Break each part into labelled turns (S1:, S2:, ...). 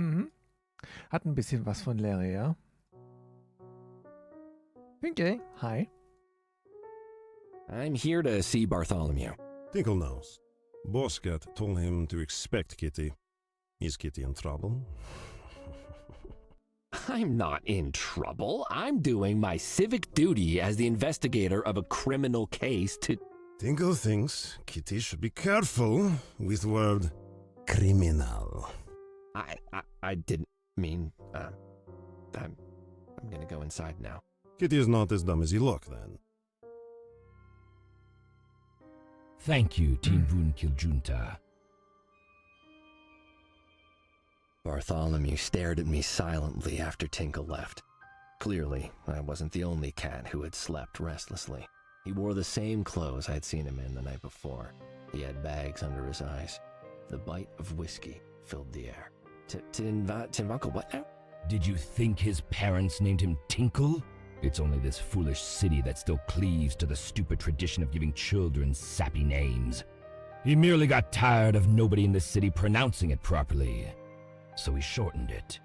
S1: Mhm. Hat ein bisschen was von Larry, ja? Pinky, hi.
S2: I'm here to see Bartholomew.
S3: Tinkle knows. Boss Cat told him to expect Kitty. Is Kitty in trouble?
S2: I'm not in trouble. I'm doing my civic duty as the investigator of a criminal case to...
S3: Tinkle thinks Kitty should be careful with word criminal.
S2: I didn't mean... I'm gonna go inside now.
S3: Kitty is not as dumb as you look, then.
S4: Thank you, Tinvun Kiljunta.
S2: Bartholomew stared at me silently after Tinkle left. Clearly, I wasn't the only cat who had slept restlessly. He wore the same clothes I'd seen him in the night before. He had bags under his eyes. The bite of whiskey filled the air. Tinvunkel, what now?
S4: Did you think his parents named him Tinkle? It's only this foolish city that still cleaves to the stupid tradition of giving children sappy names. He merely got tired of nobody in the city pronouncing it properly, so he shortened it.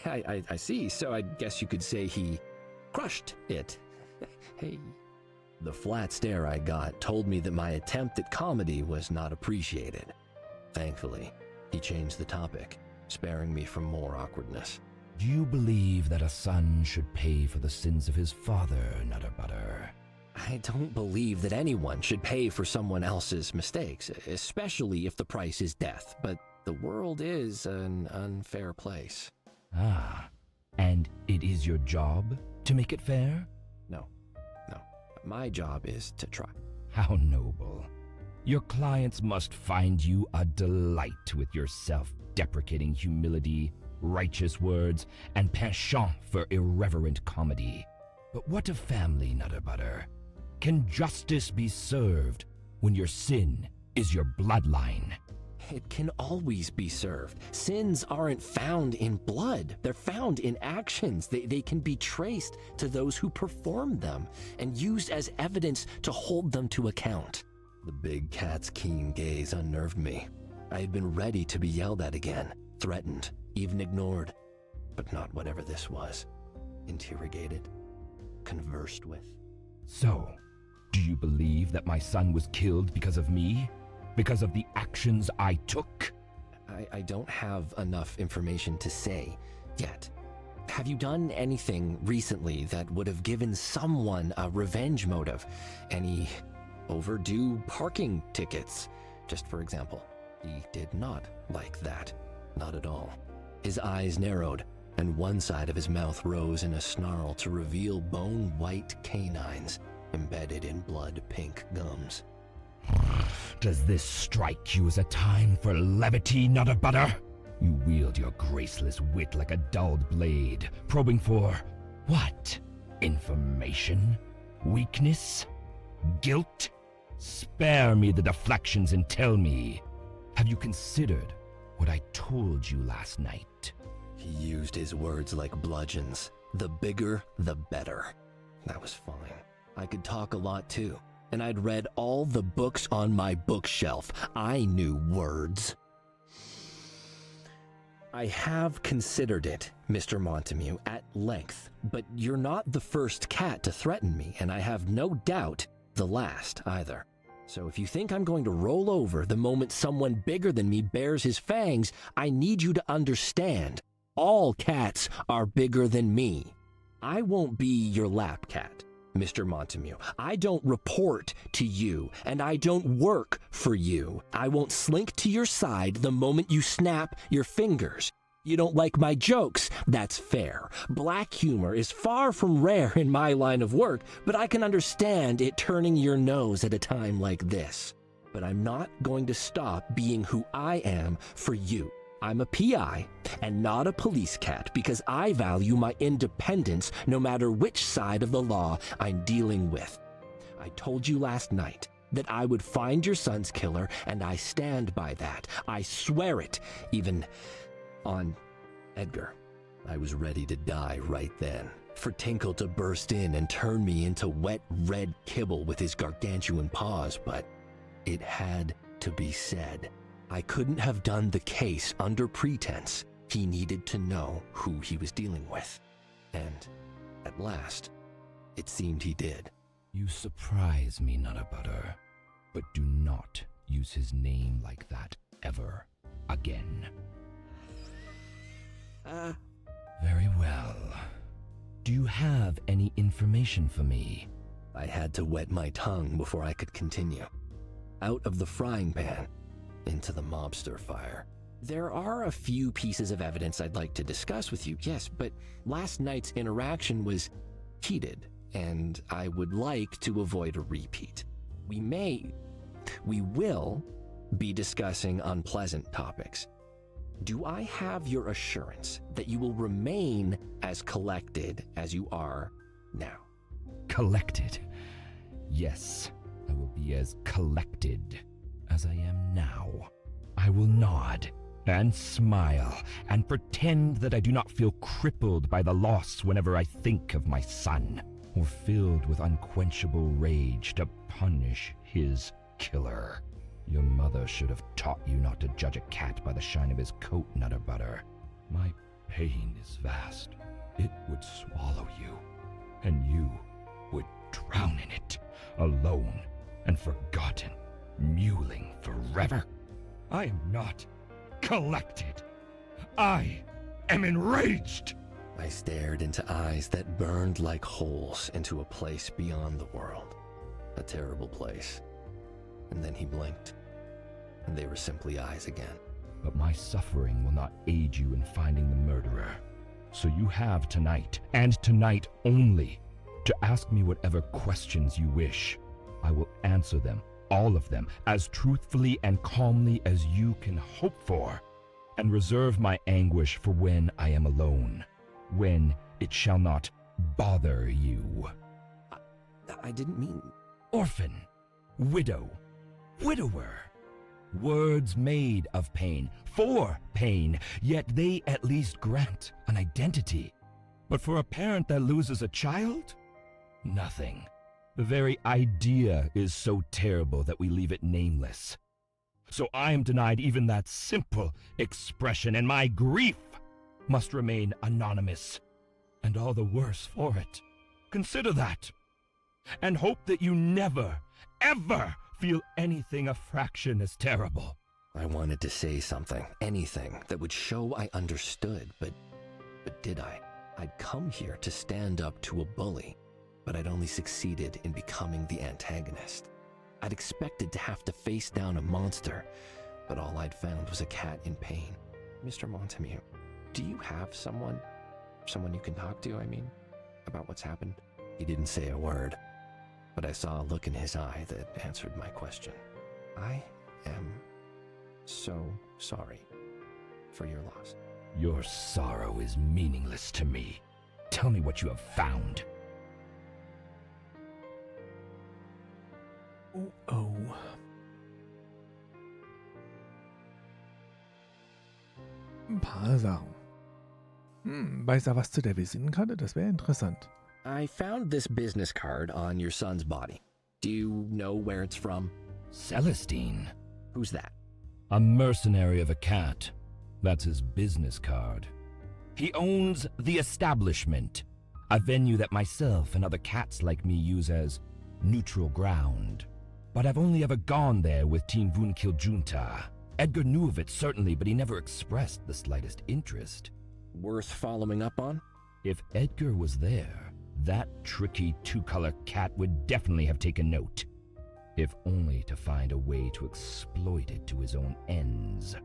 S2: I see, so I guess you could say he crushed it. Hey. The flat stare I got told me that my attempt at comedy was not appreciated. Thankfully, he changed the topic, sparing me from more awkwardness.
S4: Do you believe that a son should pay for the sins of his father, Nutter Butter?
S2: I don't believe that anyone should pay for someone else's mistakes, especially if the price is death, but the world is an unfair place.
S4: Ah, and it is your job to make it fair?
S2: No. My job is to try.
S4: How noble. Your clients must find you a delight with your self-deprecating humility, righteous words, and penchant for irreverent comedy. But what of family, Nutter Butter? Can justice be served when your sin is your bloodline?
S2: It can always be served. Sins aren't found in blood. They're found in actions. They can be traced to those who performed them and used as evidence to hold them to account. The big cat's keen gaze unnerved me. I had been ready to be yelled at again, threatened, even ignored. But not whatever this was. Interrogated, conversed with.
S4: So, do you believe that my son was killed because of me? Because of the actions I took?
S2: I don't have enough information to say yet. Have you done anything recently that would have given someone a revenge motive? Any overdue parking tickets, just for example? He did not like that. Not at all. His eyes narrowed, and one side of his mouth rose in a snarl to reveal bone-white canines embedded in blood-pink gums.
S4: Does this strike you as a time for levity, Nutter Butter? You wield your graceless wit like a dulled blade, probing for what? Information? Weakness? Guilt? Spare me the deflections and tell me, have you considered what I told you last night?
S2: He used his words like bludgeons. The bigger, the better. That was fine. I could talk a lot too, and I'd read all the books on my bookshelf. I knew words. I have considered it, Mr. Montamew, at length, but you're not the first cat to threaten me, and I have no doubt the last either. So if you think I'm going to roll over the moment someone bigger than me bares his fangs, I need you to understand, all cats are bigger than me. I won't be your lap cat, Mr. Montamew. I don't report to you, and I don't work for you. I won't slink to your side the moment you snap your fingers. You don't like my jokes, that's fair. Black humor is far from rare in my line of work, but I can understand it turning your nose at a time like this. But I'm not going to stop being who I am for you. I'm a PI and not a police cat because I value my independence no matter which side of the law I'm dealing with. I told you last night that I would find your son's killer, and I stand by that. I swear it, even on Edgar. I was ready to die right then, for Tinkle to burst in and turn me into wet red kibble with his gargantuan paws, but it had to be said. I couldn't have done the case under pretense. He needed to know who he was dealing with. And at last, it seemed he did.
S4: You surprise me, Nutter, but do not use his name like that ever again. Very well. Do you have any information for me?
S2: I had to wet my tongue before I could continue. Out of the frying pan, into the mobster fire. There are a few pieces of evidence I'd like to discuss with you, yes, but last night's interaction was heated, and I would like to avoid a repeat. We will be discussing unpleasant topics. Do I have your assurance that you will remain as collected as you are now?
S4: Collected? Yes, I will be as collected as I am now. I will nod and smile and pretend that I do not feel crippled by the loss whenever I think of my son, or filled with unquenchable rage to punish his killer. Your mother should have taught you not to judge a cat by the shine of his coat, Nutter. My pain is vast. It would swallow you, and you would drown in it, alone and forgotten, mewling forever. I am not collected. I am enraged.
S2: I stared into eyes that burned like holes into a place beyond the world. A terrible place. And then he blinked, and they were simply eyes again.
S4: But my suffering will not aid you in finding the murderer. So you have tonight, and tonight only, to ask me whatever questions you wish. I will answer them, all of them, as truthfully and calmly as you can hope for, and reserve my anguish for when I am alone, when it shall not bother you.
S2: I didn't mean...
S4: Orphan, widow, widower. Words made of pain, for pain, yet they at least grant an identity. But for a parent that loses a child? Nothing. The very idea is so terrible that we leave it nameless. So I am denied even that simple expression, and my grief must remain anonymous, and all the worse for it. Consider that, and hope that you never, ever feel anything a fraction as terrible.
S2: I wanted to say something, anything that would show I understood, but did I? I'd come here to stand up to a bully, but I'd only succeeded in becoming the antagonist. I'd expected to have to face down a monster, but all I'd found was a cat in pain. Mr. Montameeuw, do you have someone you can talk to, about what's happened? He didn't say a word, but I saw a look in his eye that answered my question. I am so sorry for your loss.
S4: Your sorrow is meaningless to me. Tell me what you have found.
S1: Oh. Ein paar Sachen. Weiß er was zu der Visitenkarte? Das wäre interessant.
S2: I found this business card on your son's body. Do you know where it's from?
S4: Celestine?
S2: Who's that?
S4: A mercenary of a cat. That's his business card. He owns The Establishment, a venue that myself and other cats like me use as neutral ground. But I've only ever gone there with Team Vunkil-Junta. Edgar knew of it, certainly, but he never expressed the slightest interest.
S2: Worth following up on?
S4: If Edgar was there, that tricky two-color cat would definitely have taken note, if only to find a way to exploit it to his own ends.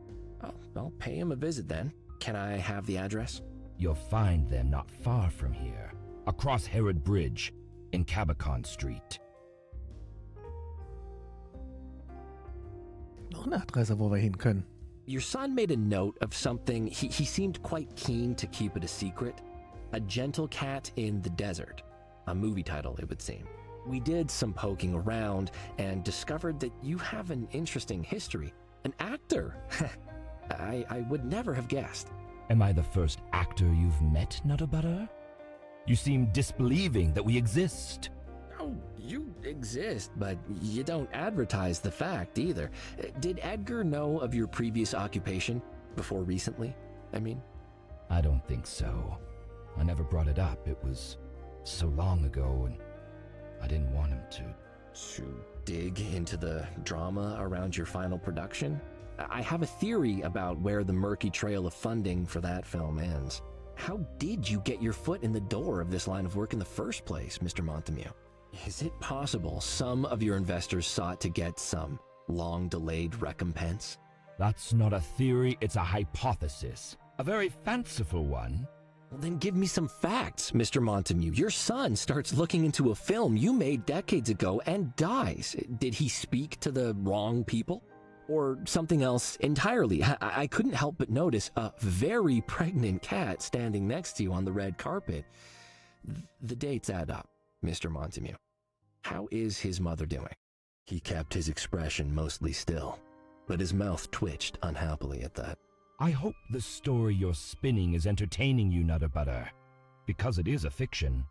S2: I'll pay him a visit then. Can I have the address?
S4: You'll find them not far from here, across Herod Bridge, in Cabacon Street.
S1: Noch eine Adresse, wo wir hin können.
S2: Your son made a note of something. He seemed quite keen to keep it a secret. A Gentle Cat in the Desert. A movie title, it would seem. We did some poking around and discovered that you have an interesting history. An actor. I would never have guessed.
S4: Am I the first actor you've met, Nutter? You seem disbelieving that we exist.
S2: Oh, you exist, but you don't advertise the fact either. Did Edgar know of your previous occupation before recently?
S4: I don't think so. I never brought it up. It was so long ago, and I didn't want him to.
S2: To dig into the drama around your final production? I have a theory about where the murky trail of funding for that film ends. How did you get your foot in the door of this line of work in the first place, Mr. Montameeuw? Is it possible some of your investors sought to get some long-delayed recompense?
S4: That's not a theory, it's a hypothesis. A very fanciful one.
S2: Well, then give me some facts, Mr. Montameeuw. Your son starts looking into a film you made decades ago and dies. Did he speak to the wrong people? Or something else entirely? I couldn't help but notice a very pregnant cat standing next to you on the red carpet. The dates add up, Mr. Montameeuw. How is his mother doing? He kept his expression mostly still, but his mouth twitched unhappily at that.
S4: I hope the story you're spinning is entertaining you, Nutter Butter, because it is a fiction.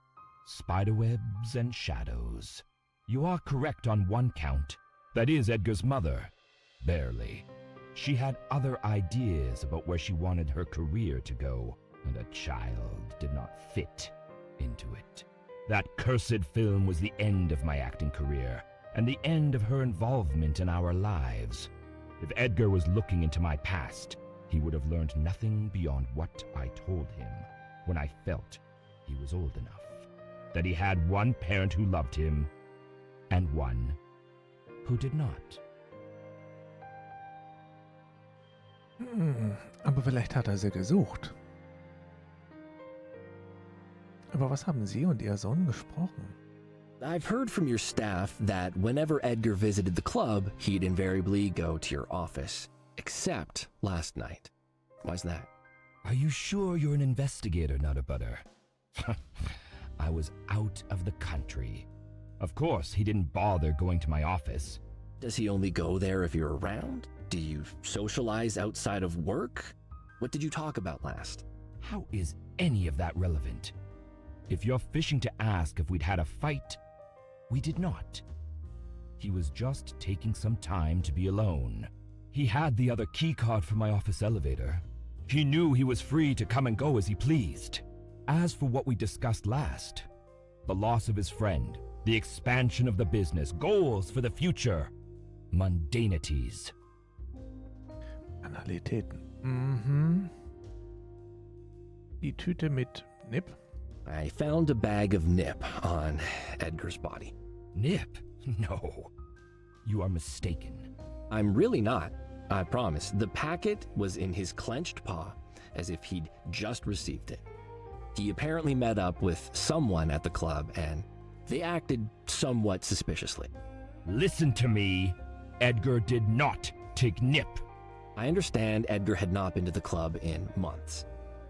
S4: Spiderwebs and shadows. You are correct on one count. That is Edgar's mother. Barely. She had other ideas about where she wanted her career to go, and a child did not fit into it. That cursed film was the end of my acting career, and the end of her involvement in our lives. If Edgar was looking into my past, he would have learned nothing beyond what I told him when I felt he was old enough. That he had one parent who loved him, and one who did not.
S1: Aber vielleicht hat er sie gesucht. Über was haben Sie und Ihr Sohn gesprochen?
S2: I've heard from your staff that whenever Edgar visited the club, he'd invariably go to your office. Except last night. Why's that?
S4: Are you sure you're an investigator, Nutter Butter? I was out of the country. Of course, he didn't bother going to my office.
S2: Does he only go there if you're around? Do you socialize outside of work? What did you talk about last?
S4: How is any of that relevant? If you're fishing to ask if we'd had a fight, we did not. He was just taking some time to be alone. He had the other keycard for my office elevator. He knew he was free to come and go as he pleased. As for what we discussed last, the loss of his friend, the expansion of the business, goals for the future, mundanities.
S1: Banalitäten. Mhm. Die Tüte mit Nip?
S2: I found a bag of nip on Edgar's body.
S4: Nip? No. You are mistaken.
S2: I'm really not. I promise. The packet was in his clenched paw, as if he'd just received it. He apparently met up with someone at the club, and they acted somewhat suspiciously.
S4: Listen to me. Edgar did not take Nip.
S2: I understand Edgar had not been to the club in months.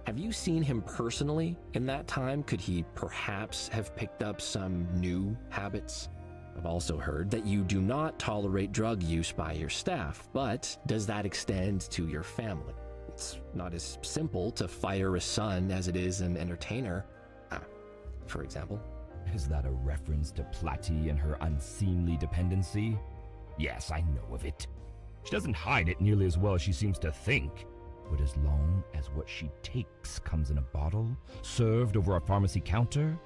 S2: Have you seen him personally in that time? Could he perhaps have picked up some new habits? I've also heard that you do not tolerate drug use by your staff, but does that extend to your family? It's not as simple to fire a son as it is an entertainer, for example.
S4: Is that a reference to Platy and her unseemly dependency? Yes, I know of it. She doesn't hide it nearly as well as she seems to think. But as long as what she takes comes in a bottle, served over a pharmacy counter,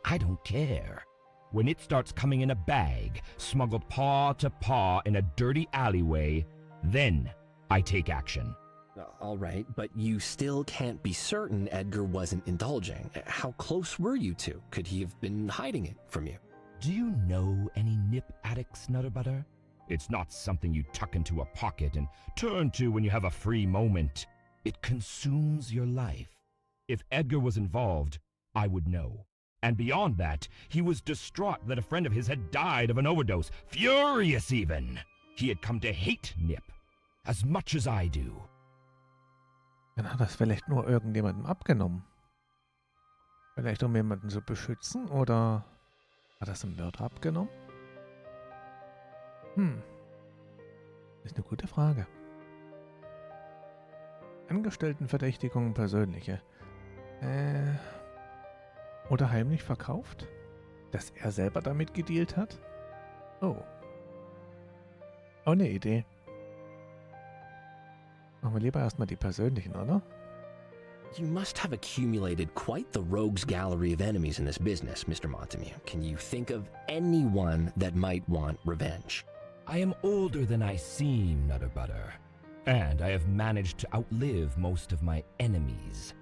S4: I don't care. When it starts coming in a bag, smuggled paw to paw in a dirty alleyway, then I take action.
S2: All right, but you still can't be certain Edgar wasn't indulging. How close were you two? Could he have been hiding it from you?
S4: Do you know any nip addicts, Nutter Butter? It's not something you tuck into a pocket and turn to when you have a free moment. It consumes your life. If Edgar was involved, I would know. And beyond that, he was distraught that a friend of his had died of an overdose. Furious even. He had come to hate Nip as much as I do.
S1: Dann hat er es vielleicht nur irgendjemandem abgenommen. Vielleicht um jemanden zu beschützen oder hat er es dem Wirt abgenommen? Ist eine gute Frage. Angestelltenverdächtigungen persönliche. Oder heimlich verkauft? Dass er selber damit gedealt hat? Oh. Auch eine Idee. Machen wir lieber erstmal die persönlichen, oder?
S2: You must have accumulated quite the rogues gallery of enemies in this business, Mr. Montameew. Can you think of anyone that might want revenge?
S4: I am older than I seem, Nutter Butter, and I have managed to outlive most of my enemies.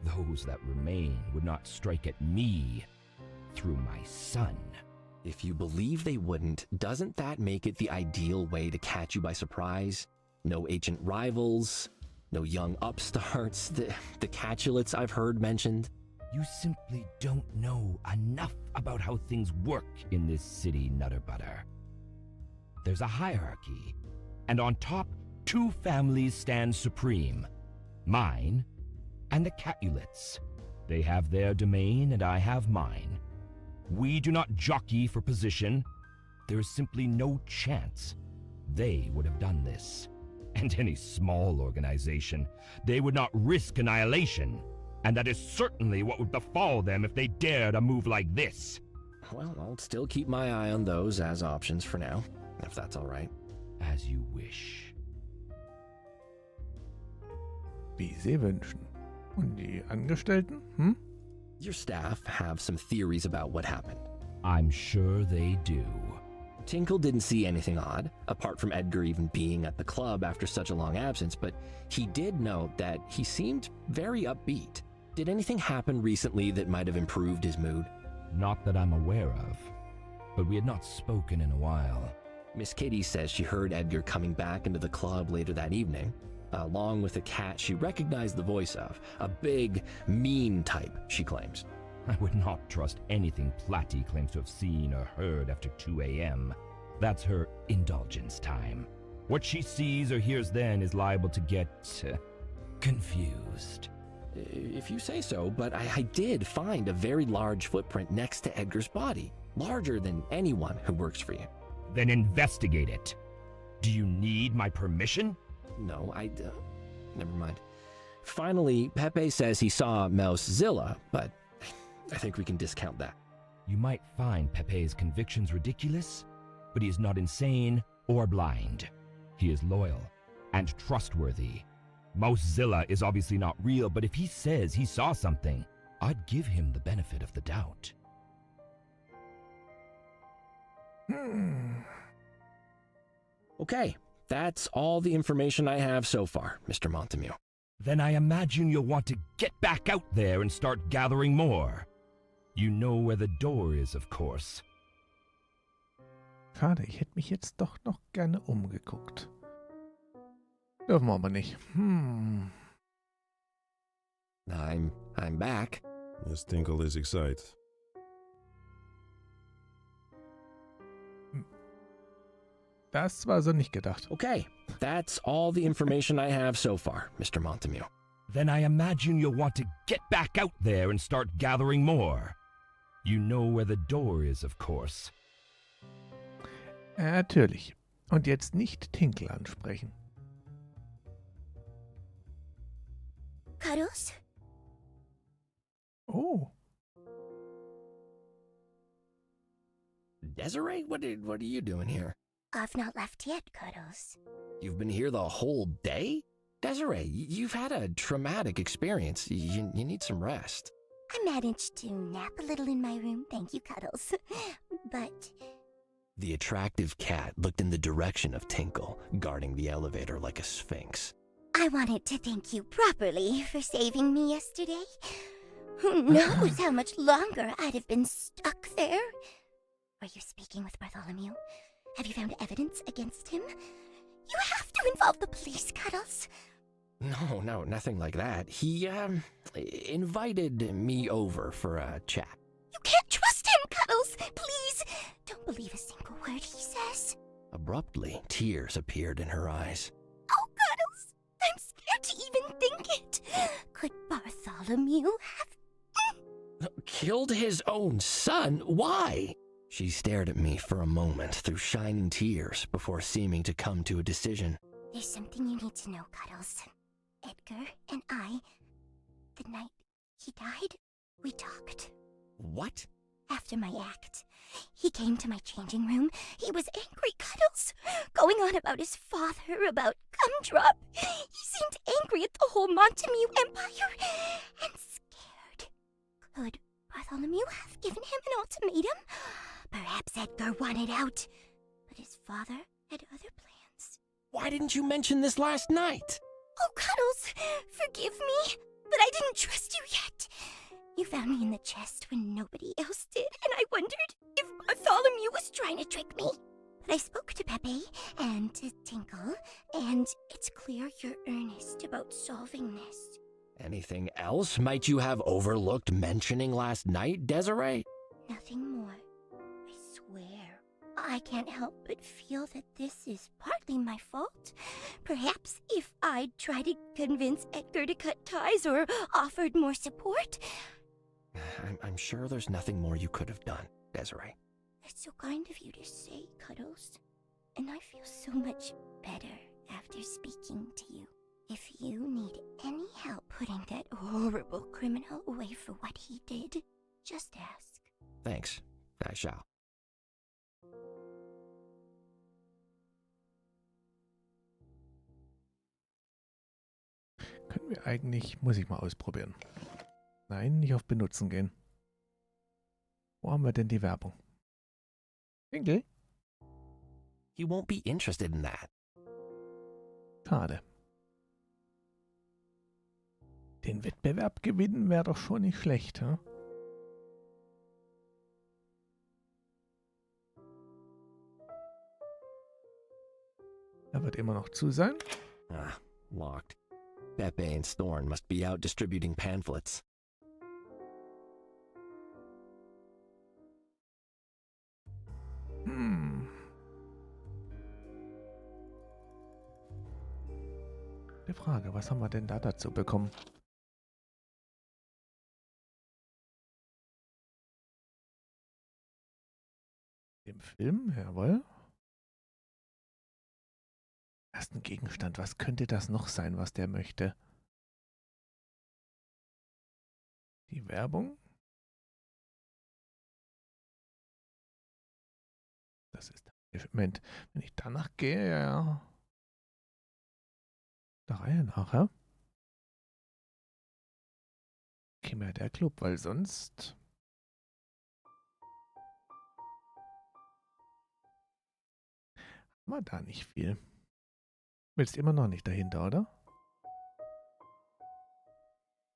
S4: Those that remain would not strike at me through my son.
S2: If you believe they wouldn't, doesn't that make it the ideal way to catch you by surprise? No ancient rivals, no young upstarts, the catulets I've heard mentioned.
S4: You simply don't know enough about how things work in this city, Nutter Butter. There's a hierarchy, and on top, two families stand supreme. Mine and the Catulets. They have their domain and I have mine. We do not jockey for position. There is simply no chance they would have done this. And any small organization, they would not risk annihilation. And that is certainly what would befall them if they dared a move like this.
S2: Well, I'll still keep my eye on those as options for now, if that's all right.
S4: As you wish.
S1: Wie Sie wünschen. Und die Angestellten? Hm?
S2: Your staff have some theories about what happened.
S4: I'm sure they do.
S2: Tinkle didn't see anything odd, apart from Edgar even being at the club after such a long absence, but he did note that he seemed very upbeat. Did anything happen recently that might have improved his mood?
S4: Not that I'm aware of, but we had not spoken in a while.
S2: Miss Kitty says she heard Edgar coming back into the club later that evening, along with a cat she recognized the voice of, a big, mean type, she claims.
S4: I would not trust anything Platy claims to have seen or heard after 2 a.m. That's her indulgence time. What she sees or hears then is liable to get confused.
S2: If you say so, but I did find a very large footprint next to Edgar's body, larger than anyone who works for you.
S4: Then investigate it. Do you need my permission?
S2: No, never mind. Finally, Pepe says he saw Mousezilla, but I think we can discount that.
S4: You might find Pepe's convictions ridiculous, but he is not insane or blind. He is loyal and trustworthy. Mousezilla is obviously not real, but if he says he saw something, I'd give him the benefit of the doubt.
S2: Okay, that's all the information I have so far, Mr. Montameew.
S4: Then I imagine you'll want to get back out there and start gathering more. You know where the door is, of course.
S1: Schade, ich hätte mich jetzt doch noch gerne umgeguckt. Dürfen wir aber nicht.
S2: I'm back.
S3: Yes, Tinkle is excited.
S1: Das war so nicht gedacht.
S2: Okay, that's all the information I have so far, Mr. Montameew.
S4: Then I imagine you'll want to get back out there and start gathering more. You know where the door is, of course.
S1: Natürlich. Und jetzt nicht Tinkle ansprechen.
S5: Cuddles?
S1: Oh.
S2: Desiree, what are you doing here?
S5: I've not left yet, Cuddles.
S2: You've been here the whole day? Desiree, you've had a traumatic experience. You need some rest.
S5: I managed to nap a little in my room, thank you, Cuddles. But...
S2: The attractive cat looked in the direction of Tinkle, guarding the elevator like a sphinx.
S5: I wanted to thank you properly for saving me yesterday. Who knows how much longer I'd have been stuck there? Were you speaking with Bartholomew? Have you found evidence against him? You have to involve the police, Cuddles.
S2: No, nothing like that. He, invited me over for a chat.
S5: You can't trust him, Cuddles! Please, don't believe a single word he says.
S2: Abruptly, tears appeared in her eyes.
S5: Oh, Cuddles, I'm scared to even think it. Could Bartholomew have...
S2: Killed his own son? Why? She stared at me for a moment through shining tears before seeming to come to a decision.
S5: There's something you need to know, Cuddles. Edgar and I, the night he died, we talked.
S2: What?
S5: after my act. He came to my changing room. He was angry, Cuddles, going on about his father, about Gumdrop. He seemed angry at the whole Montameeuw Empire and scared. Could Bartholomew have given him an ultimatum? Perhaps Edgar wanted out, but his father had other plans.
S2: Why didn't you mention this last night?
S5: Oh, Cuddles, forgive me, but I didn't trust you yet. You found me in the chest when nobody else did, and I wondered if Bartholomew was trying to trick me. But I spoke to Pepe and to Tinkle, and it's clear you're earnest about solving this.
S2: Anything else might you have overlooked mentioning last night, Desiree?
S5: Nothing more. I swear. I can't help but feel that this is partly my fault. Perhaps if I'd tried to convince Edgar to cut ties or offered more support.
S2: I'm sure there's nothing more you could have done, Desiree.
S5: It's so kind of you to say, Cuddles. And I feel so much better after speaking to you. If you need any help putting that horrible criminal away for what he did, just ask.
S2: Thanks, I shall.
S1: Können wir eigentlich... Muss ich mal ausprobieren. Nein, nicht auf Benutzen gehen. Wo haben wir denn die Werbung? Winkel?
S2: He won't be interested in that.
S1: Schade. Den Wettbewerb gewinnen wäre doch schon nicht schlecht, hm? Er wird immer noch zu sein.
S2: Ah, locked. Pepe and Thorn must be out distributing pamphlets.
S1: Die Frage, was haben wir denn da dazu bekommen? Im Film, jawohl. Ersten Gegenstand, was könnte das noch sein, was der möchte? Die Werbung. Das ist... Moment, wenn ich danach gehe, ja... Der Reihe nach, ja? Käme ja der Club, weil sonst... Haben wir da nicht viel. Willst immer noch nicht dahinter, oder?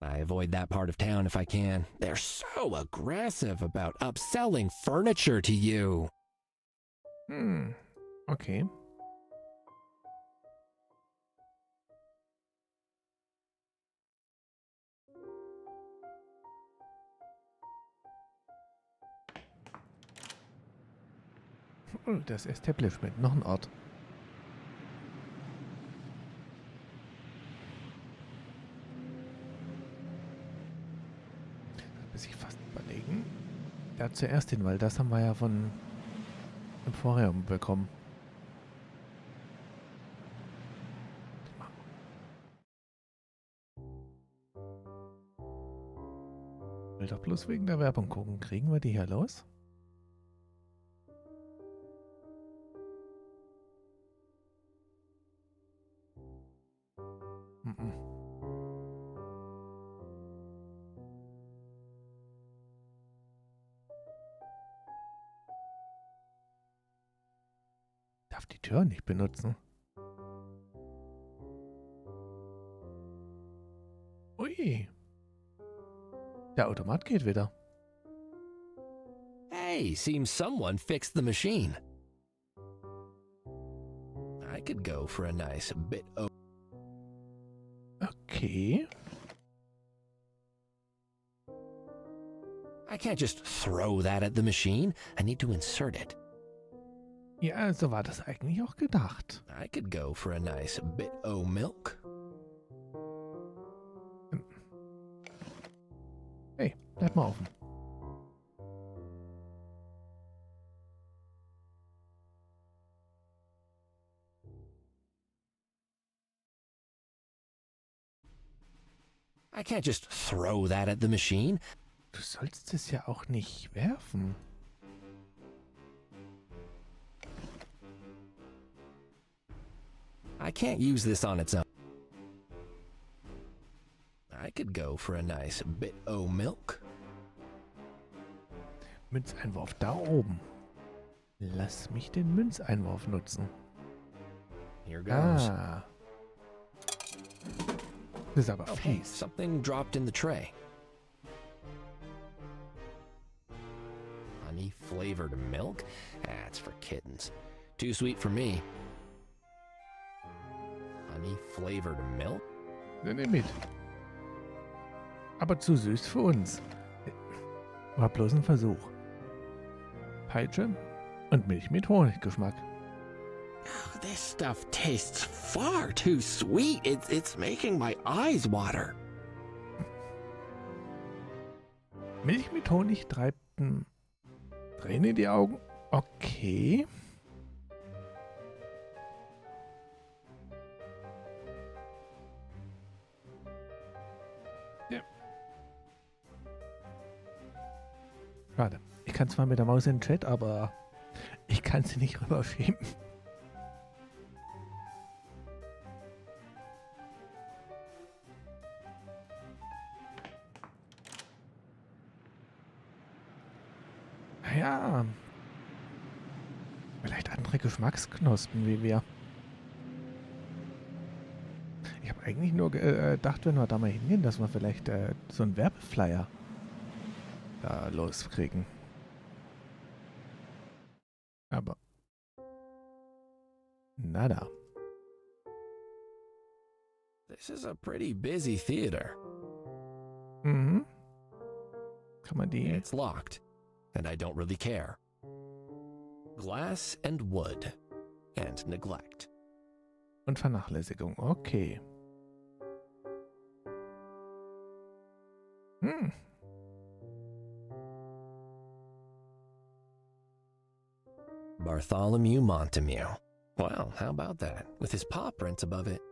S2: I avoid that part of town if I can. They're so aggressive about upselling furniture to you.
S1: Okay. Oh, das Establishment, noch ein Ort. Da muss ich fast überlegen. Ja, zuerst hin, weil das haben wir ja von im Vorher bekommen. Ich will doch bloß wegen der Werbung gucken. Kriegen wir die hier los? Darf die Tür nicht benutzen. Ui. Der Automat geht wieder.
S2: Hey, seems someone fixed the machine. I could go for a nice bit of...
S1: Okay.
S2: I can't just throw that at the machine. I need to insert it.
S1: Ja, so war das eigentlich auch gedacht.
S2: I could go for a nice bit o' milk.
S1: Hey, bleib mal offen.
S2: I can't just throw that at the machine.
S1: Du sollst es ja auch nicht werfen.
S2: I can't use this on its own. I could go for a nice bit o' milk.
S1: Münzeinwurf da oben. Lass mich den Münzeinwurf nutzen.
S2: Here goes.
S1: Ah. Das ist aber
S2: Okay,
S1: fies.
S2: something dropped in the tray. Honey-flavored milk? That's for kittens. Too sweet for me. Honey-flavored milk?
S1: Nimm mit. Aber zu süß für uns. War bloß ein Versuch. Peitsche und Milch mit Honiggeschmack.
S2: Oh, this stuff tastes far too sweet. It's making my eyes water.
S1: Milch mit Honig treibt Tränen in die Augen. Okay. Ja. Schade. Ich kann zwar mit der Maus in den Chat, aber ich kann sie nicht rüberschieben. Naja. Vielleicht andere Geschmacksknospen wie wir. Ich habe eigentlich nur gedacht, wenn wir da mal hingehen, dass wir vielleicht so einen Werbeflyer da loskriegen. Aber nada.
S2: This is a pretty busy theater.
S1: Mhm. Kann man die...
S2: It's locked, and I don't really care. Glass and wood, and neglect.
S1: Und Vernachlässigung, okay. Hm.
S2: Bartholomew Montameeuw. Well, how about that, with his paw prints above it?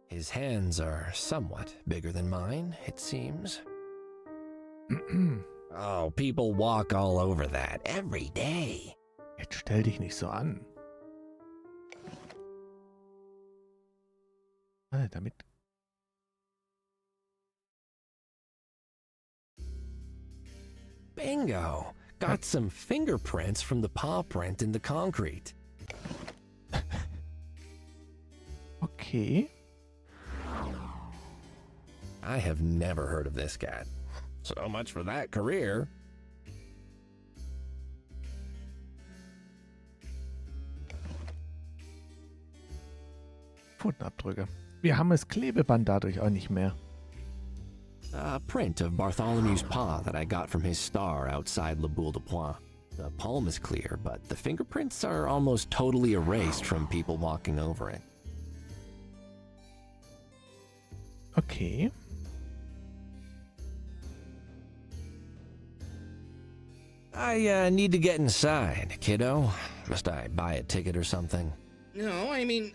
S2: His hands are somewhat bigger than mine, it seems. Oh, people walk all over that every day.
S1: Jetzt stell dich nicht so an. Damit...
S2: Bingo! Got some fingerprints from the paw print in the concrete.
S1: Okay.
S2: I have never heard of this cat. So much for that career.
S1: Pfotenabdrücke. Wir haben das Klebeband dadurch auch nicht mehr.
S2: A print of Bartholomew's paw that I got from his star outside Le Boule de Poing. The palm is clear, but the fingerprints are almost totally erased from people walking over it.
S1: Okay.
S2: I need to get inside, kiddo. Must I buy a ticket or something?
S6: No, I mean,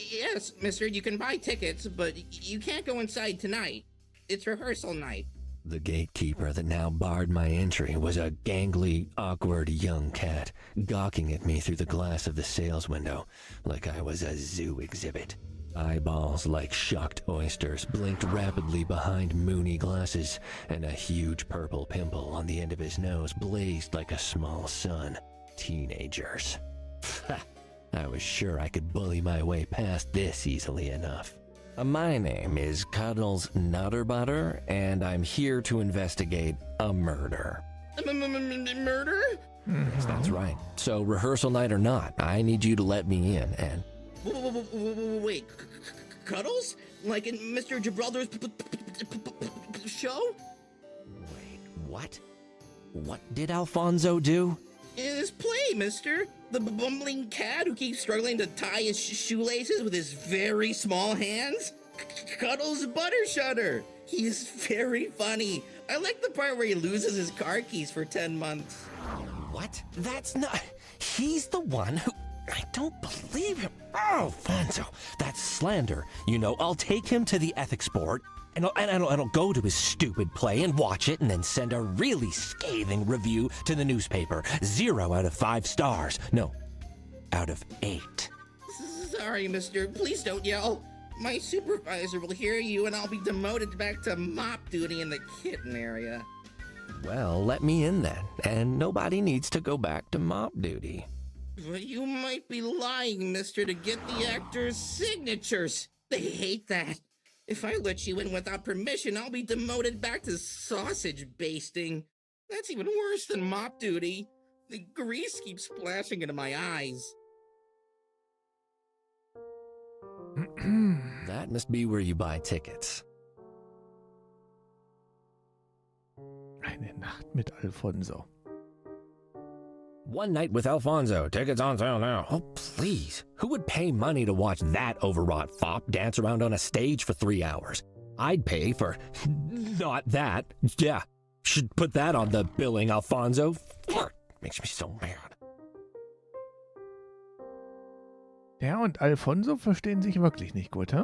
S6: yes, mister, you can buy tickets, but you can't go inside tonight. It's rehearsal night.
S2: The gatekeeper that now barred my entry was a gangly, awkward young cat, gawking at me through the glass of the sales window like I was a zoo exhibit. Eyeballs like shucked oysters blinked rapidly behind moony glasses, and a huge purple pimple on the end of his nose blazed like a small sun. Teenagers. I was sure I could bully my way past this easily enough. My name is Cuddles Nutterbutter, and I'm here to investigate a murder.
S6: Murder?
S2: Yes, that's right. So, rehearsal night or not, I need you to let me in and...
S6: Wait, Cuddles? Like in Mr. Gibraltar's show?
S2: Wait, what? What did Alfonso do?
S6: In his play, mister. The bumbling cat who keeps struggling to tie his shoelaces with his very small hands? Cuddles Buttershutter. He is very funny. I like the part where he loses his car keys for 10 months.
S2: What? That's not... He's the one who... I don't believe him. Oh, Alfonso, that's slander. You know, I'll take him to the ethics board, And I'll go to his stupid play and watch it and then send a really scathing review to the newspaper. 0 out of 5 stars. No, out of 8.
S6: Sorry, mister. Please don't yell. My supervisor will hear you and I'll be demoted back to mop duty in the kitten area.
S2: Well, let me in then, and nobody needs to go back to mop duty.
S6: But you might be lying, mister, to get the actors' signatures. They hate that. If I let you in without permission, I'll be demoted back to sausage basting. That's even worse than mop duty. The grease keeps splashing into my eyes.
S2: That must be where you buy tickets.
S1: Eine Nacht mit Alfonso.
S2: One night with Alfonso. Tickets on sale now. Oh, please. Who would pay money to watch that overwrought fop dance around on a stage for 3 hours? I'd pay for not that. Yeah, should put that on the billing, Alfonso. Makes me so mad.
S1: Der und Alfonso verstehen sich wirklich nicht gut, hä?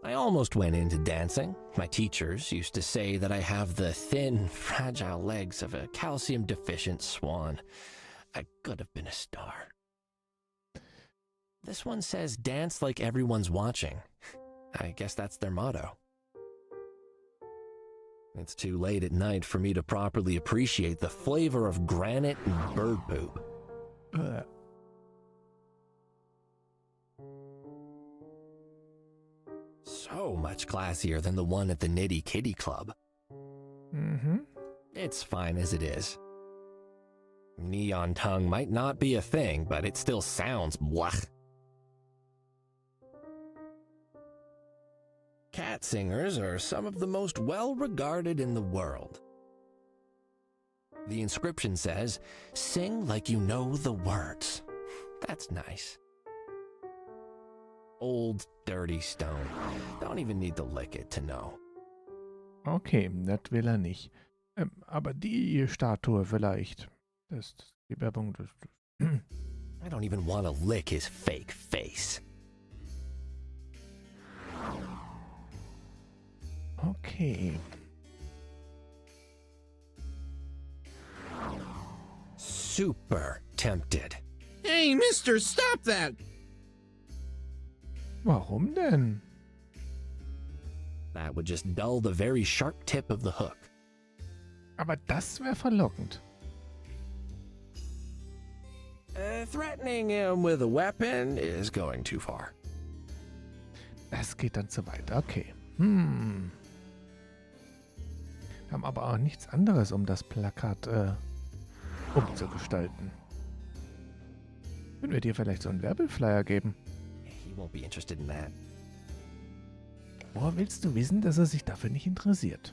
S2: I almost went into dancing. My teachers used to say that I have the thin, fragile legs of a calcium-deficient swan. I could have been a star. This one says dance like everyone's watching. I guess that's their motto. It's too late at night for me to properly appreciate the flavor of granite and bird poop. So much classier than the one at the Nitty Kitty Club.
S1: Mhm.
S2: It's fine as it is. Neon tongue might not be a thing, but it still sounds blech. Cat singers are some of the most well-regarded in the world. The inscription says, "Sing like you know the words." That's nice. Old, dirty stone. Don't even need to lick it to know.
S1: Okay, das will er nicht. Aber die Statue vielleicht. Das ist die Werbung des...
S2: I don't even want to lick his fake face.
S1: Okay.
S2: Super tempted.
S6: Hey, mister, stop that!
S1: Warum denn?
S2: That would just dull the very sharp tip of the hook.
S1: Aber das wäre verlockend.
S2: Threatening him with a weapon is going too far.
S1: Das geht dann zu weit. Okay. Wir haben aber auch nichts anderes, um das Plakat umzugestalten. Können wir dir vielleicht so einen Werbeflyer geben?
S2: He won't be interested in that.
S1: Woher willst du wissen, dass er sich dafür nicht interessiert?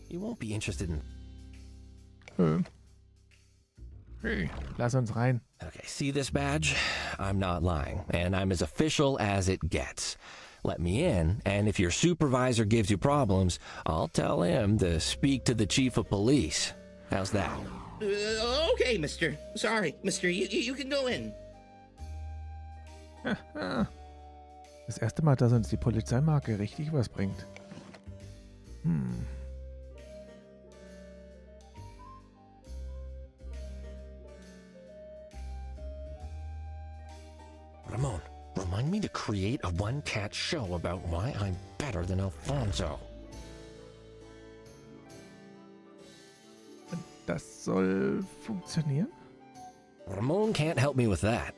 S2: He won't be interested in...
S1: Hey, lass uns rein.
S2: Okay, see this badge? I'm not lying, and I'm as official as it gets. Let me in, and if your supervisor gives you problems, I'll tell him to speak to the chief of police. How's that?
S6: Okay, mister. Sorry, mister, you can go in.
S1: Das erste Mal, dass uns die Polizeimarke richtig was bringt.
S2: Ramon, remind me to create a one-cat show about why I'm better than Alfonso.
S1: Das soll funktionieren?
S2: Ramon can't help me with that.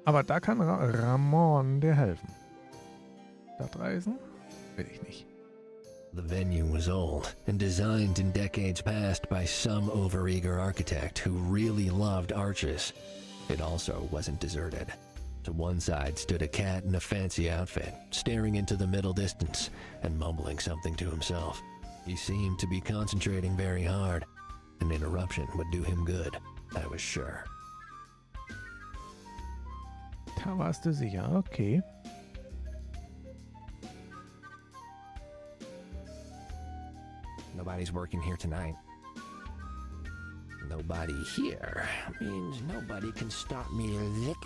S1: Aber da kann Ramon dir helfen. Stadtreisen? Will ich nicht.
S2: The venue was old and designed in decades past by some overeager architect who really loved arches. It also wasn't deserted. To one side stood a cat in a fancy outfit, staring into the middle distance and mumbling something to himself. He seemed to be concentrating very hard. An interruption would do him good, I was sure.
S1: Da warst du sicher, okay.
S2: Nobody's working here tonight. Nobody here means nobody can stop me lick.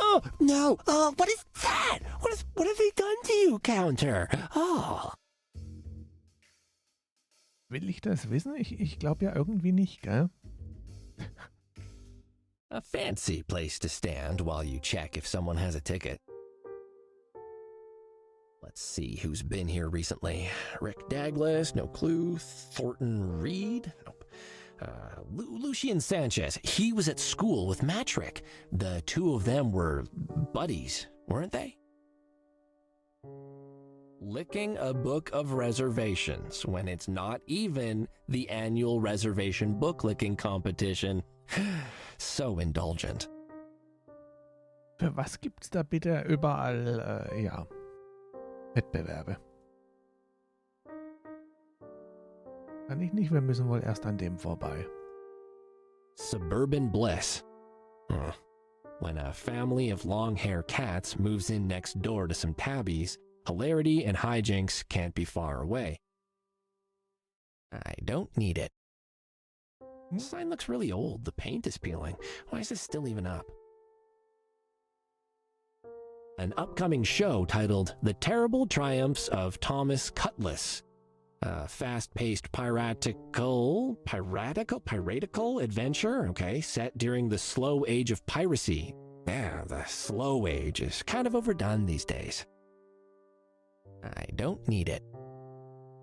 S2: Oh, no. Oh, what is that? What have they done to you, Counter? Oh.
S1: Will ich das wissen? Ich glaube ja irgendwie nicht, gell?
S2: A fancy place to stand while you check if someone has a ticket. Let's see who's been here recently. Rick Douglas, no clue. Thornton Reed, nope. Lucian Sanchez, he was at school with Matrick. The two of them were buddies, weren't they? Licking a book of reservations when it's not even the annual reservation book licking competition. So indulgent.
S1: Für was gibt's da bitte überall, ja, Wettbewerbe? Kann ich nicht, wir müssen wohl erst an dem vorbei.
S2: Suburban bliss. Huh. When a family of long-hair cats moves in next door to some tabbies, hilarity and hijinks can't be far away. I don't need it. The sign looks really old. The paint is peeling. Why is this still even up? An upcoming show titled The Terrible Triumphs of Thomas Cutlass. A fast-paced piratical adventure, okay, set during the slow age of piracy. Yeah, the slow age is kind of overdone these days. I don't need it.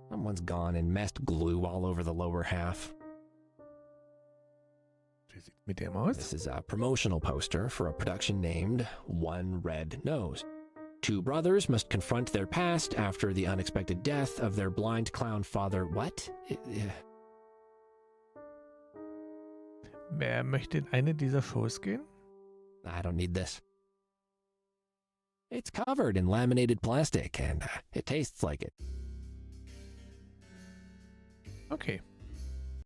S2: Someone's gone and messed glue all over the lower half.
S1: Wie sieht's mit dem aus?
S2: This is a promotional poster for a production named One Red Nose. Two brothers must confront their past after the unexpected death of their blind clown father. What?
S1: Wer möchte in eine dieser Shows gehen?
S2: I don't need this. It's covered in laminated plastic and it tastes like it.
S1: Okay.